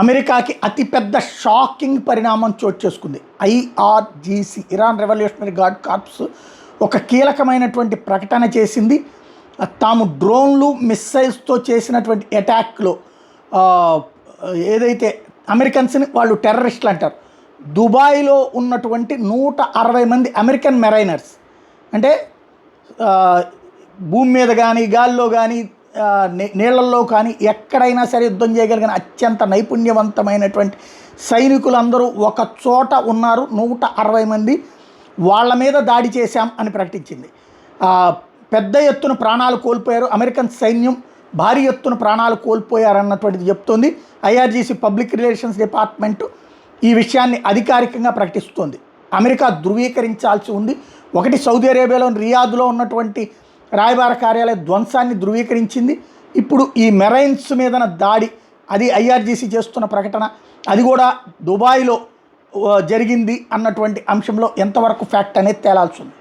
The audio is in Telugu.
అమెరికాకి అతిపెద్ద షాకింగ్ పరిణామం చోటు చేసుకుంది. IRGC Iran revolutionary guard corps ఒక కీలకమైనటువంటి ప్రకటన చేసింది. తాము డ్రోన్లు మిస్సైల్స్తో చేసినటువంటి అటాక్లో ఏదైతే అమెరికన్స్ని వాళ్ళు టెర్రరిస్టులు అంటారు, దుబాయ్లో ఉన్నటువంటి 160 మంది అమెరికన్ మెరైనర్స్, అంటే భూమి మీద కానీ గాల్లో కానీ నీళ్లలో కానీ ఎక్కడైనా సరే యుద్ధం చేయగలిగిన అత్యంత నైపుణ్యవంతమైనటువంటి సైనికులందరూ ఒక చోట ఉన్నారు. 160 మంది వాళ్ళ మీద దాడి చేశాం అని ప్రకటించింది. పెద్ద ఎత్తున ప్రాణాలు కోల్పోయారు, అమెరికన్ సైన్యం భారీ ఎత్తున ప్రాణాలు కోల్పోయారన్నటువంటిది చెప్తోంది. ఐఆర్జీసీ పబ్లిక్ రిలేషన్స్ డిపార్ట్మెంటు ఈ విషయాన్ని అధికారికంగా ప్రకటిస్తోంది. అమెరికా ధృవీకరించాల్సి ఉంది. ఒకటి, సౌదీ అరేబియాలోని రియాద్లో ఉన్నటువంటి రాయబార కార్యాలయ ధ్వంసాన్ని ధృవీకరించింది. ఇప్పుడు ఈ మెరైన్స్ మీదన దాడి, అది ఐఆర్జీసీ చేస్తున్న ప్రకటన, అది కూడా దుబాయ్లో జరిగింది అన్నటువంటి అంశంలో ఎంతవరకు ఫ్యాక్ట్ అనేది తేలాల్సి ఉంది.